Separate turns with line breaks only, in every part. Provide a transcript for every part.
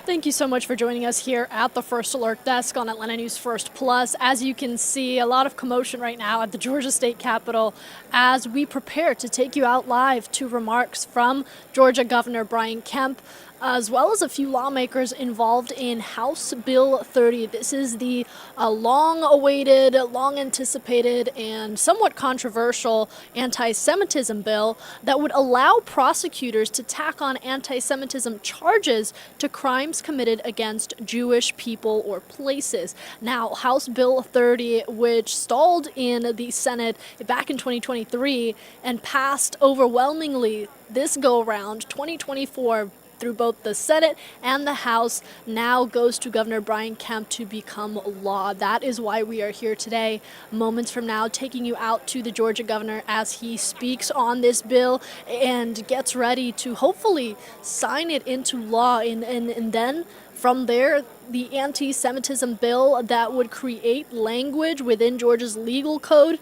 Thank you so much for joining us here at the First Alert Desk on Atlanta News First Plus. As you can see, a lot of commotion right now at the Georgia State Capitol as we prepare to take you out live to remarks from Georgia Governor Brian Kemp, as well as a few lawmakers involved in House Bill 30. This is the long-awaited, long-anticipated, and somewhat controversial anti-Semitism bill that would allow prosecutors to tack on anti-Semitism charges to crimes committed against Jewish people or places. Now, House Bill 30, which stalled in the Senate back in 2023 and passed overwhelmingly this go-around, 2024, through both the Senate and the House, now goes to Governor Brian Kemp to become law. That is why we are here today, moments from now, taking you out to the Georgia governor as he speaks on this bill and gets ready to hopefully sign it into law. And then from there, the anti-Semitism bill that would create language within Georgia's legal code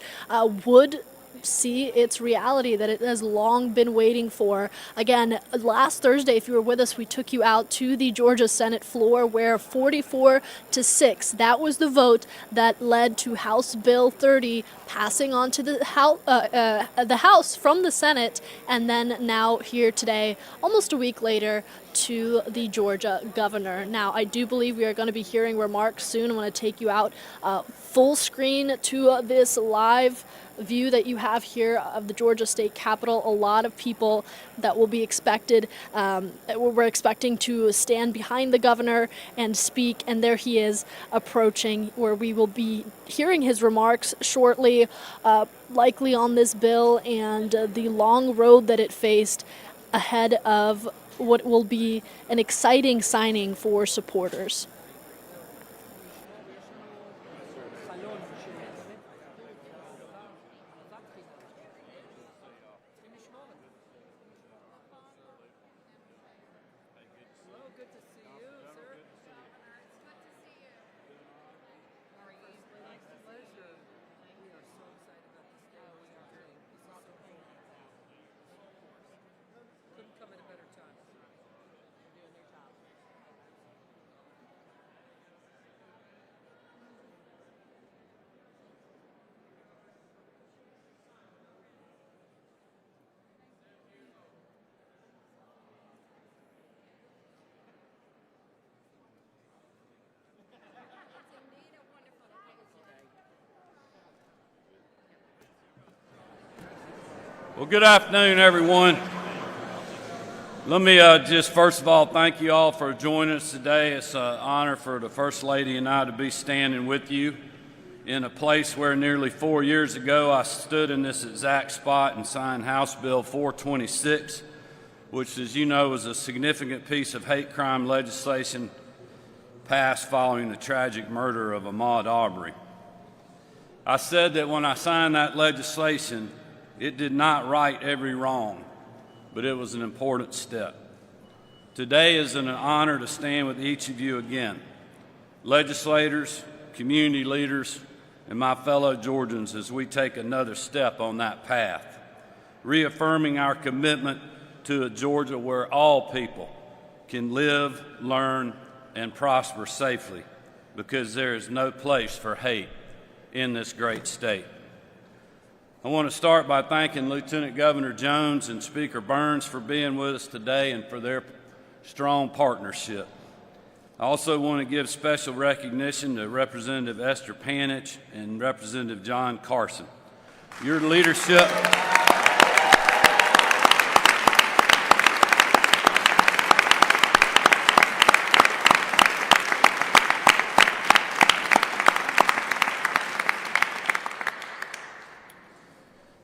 would see its reality that it has long been waiting for. Again, last Thursday, if you were with us, we took you out to the Georgia Senate floor where 44-6, that was the vote that led to House Bill 30 passing on to the House from the Senate, and then now here today, almost a week later, to the Georgia governor. Now, I do believe we are going to be hearing remarks soon. I want to take you out full screen to this live view that you have here of the Georgia State Capitol. A lot of people that will be expected, we're expecting to stand behind the governor and speak, and there he is approaching, where we will be hearing his remarks shortly, likely on this bill and the long road that it faced ahead of what will be an exciting signing for supporters.
Well, good afternoon, everyone. Let me just first of all thank you all for joining us today. It's an honor for the First Lady and I to be standing with you in a place where nearly 4 years ago I stood in this exact spot and signed House Bill 426, which, as you know, was a significant piece of hate crime legislation passed following the tragic murder of Ahmaud Arbery. I said that when I signed that legislation, it did not right every wrong, but it was an important step. Today is an honor to stand with each of you again, legislators, community leaders, and my fellow Georgians, as we take another step on that path, reaffirming our commitment to a Georgia where all people can live, learn, and prosper safely, because there is no place for hate in this great state. I want to start by thanking Lieutenant Governor Jones and Speaker Burns for being with us today and for their strong partnership. I also want to give special recognition to Representative Esther Panich and Representative John Carson. Your leadership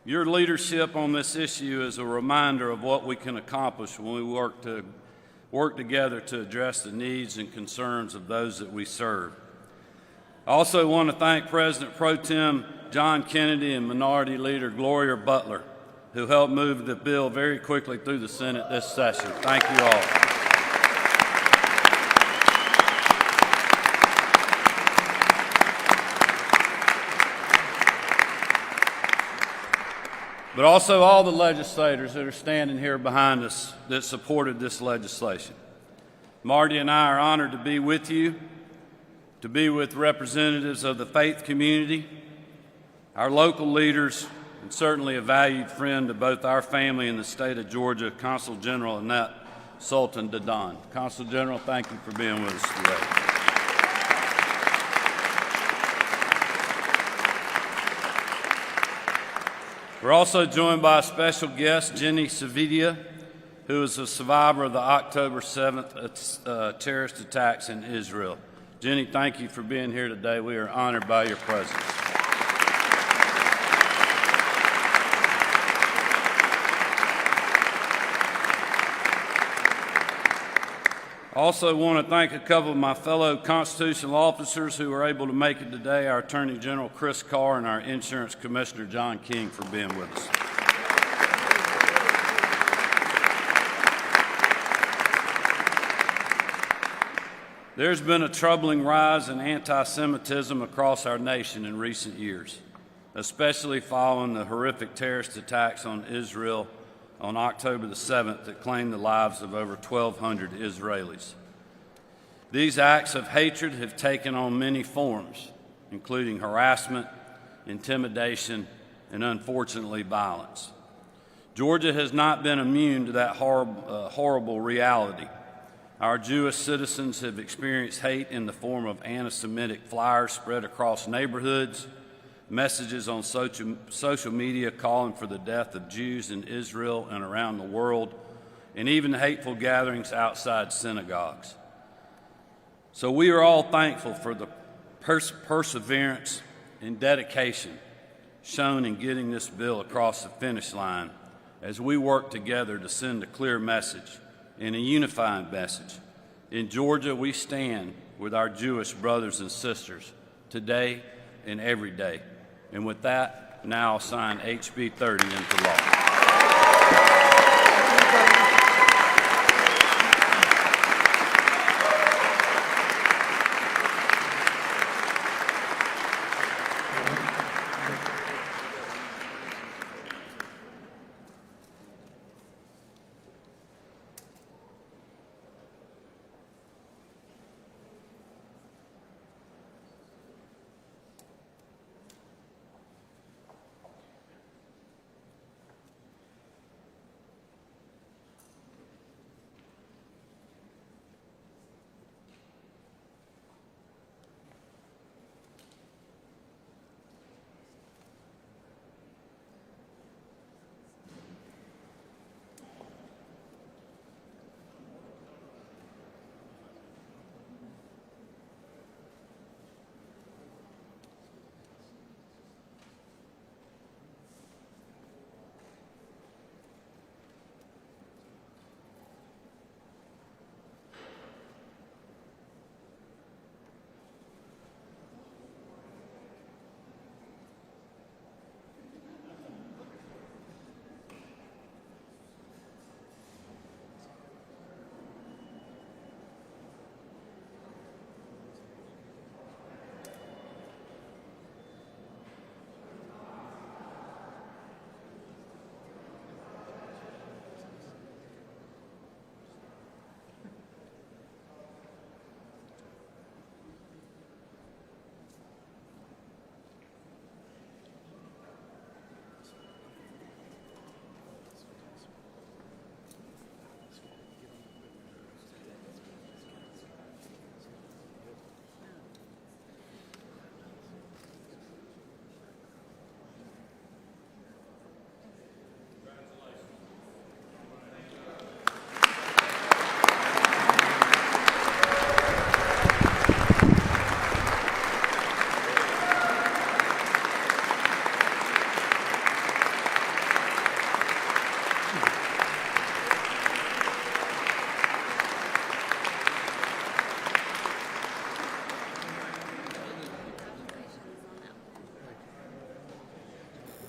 Your leadership on this issue is a reminder of what we can accomplish when we work together to address the needs and concerns of those that we serve. I also want to thank President Pro Tem John Kennedy and Minority Leader Gloria Butler, who helped move the bill very quickly through the Senate this session. Thank you all. But also all the legislators that are standing here behind us that supported this legislation. Marty and I are honored to be with you, to be with representatives of the faith community, our local leaders, and certainly a valued friend to both our family and the state of Georgia, Consul General Annette Sultan Dadan. Consul General, thank you for being with us today. We're also joined by a special guest, Jenny Savidia, who is a survivor of the October 7th terrorist attacks in Israel. Jenny, thank you for being here today. We are honored by your presence. I also want to thank a couple of my fellow constitutional officers who were able to make it today, our Attorney General Chris Carr and our Insurance Commissioner John King for being with us. There's been a troubling rise in anti-Semitism across our nation in recent years, especially following the horrific terrorist attacks on Israel on October the 7th that claimed the lives of over 1,200 Israelis. These acts of hatred have taken on many forms, including harassment, intimidation, and unfortunately violence. Georgia has not been immune to that horrible reality. Our Jewish citizens have experienced hate in the form of anti-Semitic flyers spread across neighborhoods, messages on social media calling for the death of Jews in Israel and around the world, and even hateful gatherings outside synagogues. So we are all thankful for the perseverance and dedication shown in getting this bill across the finish line as we work together to send a clear message and a unifying message. In Georgia, we stand with our Jewish brothers and sisters today and every day. And with that, now I'll sign HB 30 into law.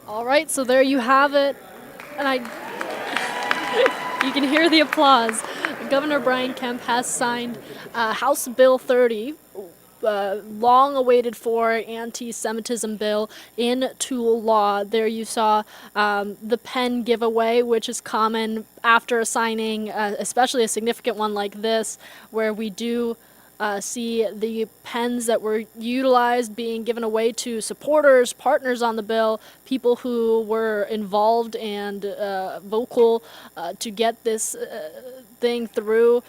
All right, so there you have it. And you can hear the applause. Governor Brian Kemp has signed House Bill 30, long awaited for anti-Semitism bill into law. There you saw the pen giveaway, which is common after a signing, especially a significant one like this, where we do see the pens that were utilized being given away to supporters, partners on the bill, people who were involved and vocal to get this thing through,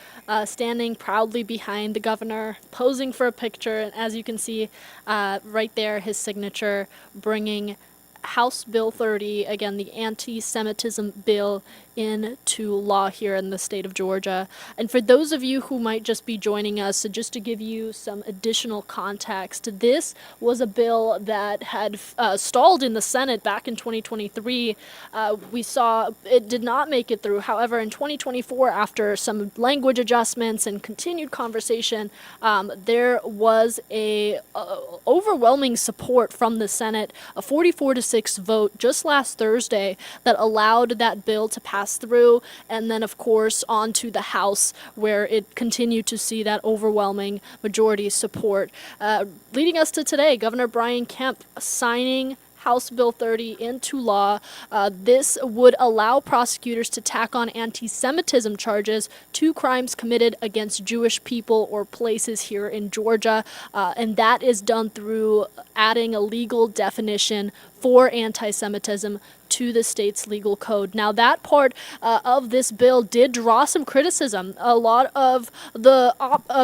standing proudly behind the governor, posing for a picture. And as you can see right there, his signature, bringing House Bill 30, again, the anti-Semitism bill, into law here in the state of Georgia. And for those of you who might just be joining us, so just to give you some additional context, this was a bill that had stalled in the Senate back in 2023. We saw it did not make it through. However, in 2024, after some language adjustments and continued conversation, there was a overwhelming support from the Senate, a 44-6 vote just last Thursday that allowed that bill to pass through, and then of course on to the House, where it continued to see that overwhelming majority support, leading us to today. Governor Brian Kemp signing House Bill 30 into law. This would allow prosecutors to tack on anti-Semitism charges to crimes committed against Jewish people or places here in Georgia, and that is done through adding a legal definition for anti-Semitism to the state's legal code. Now, that part of this bill did draw some criticism. A lot of the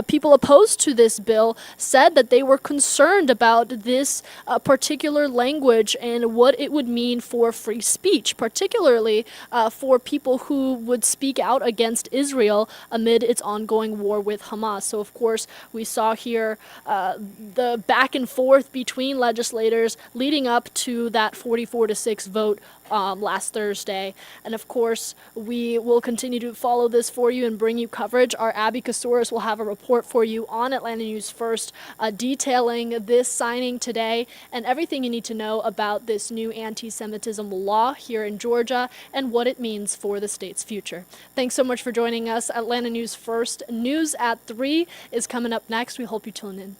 people opposed to this bill said that they were concerned about this particular language and what it would mean for free speech, particularly for people who would speak out against Israel amid its ongoing war with Hamas. So, of course, we saw here the back and forth between legislators leading up to that 44-6 vote last Thursday. And of course, we will continue to follow this for you and bring you coverage. Our Abby Kastouris will have a report for you on Atlanta News First, detailing this signing today and everything you need to know about this new anti-Semitism law here in Georgia and what it means for the state's future. Thanks so much for joining us. Atlanta News First, News at 3 is coming up next. We hope you tune in.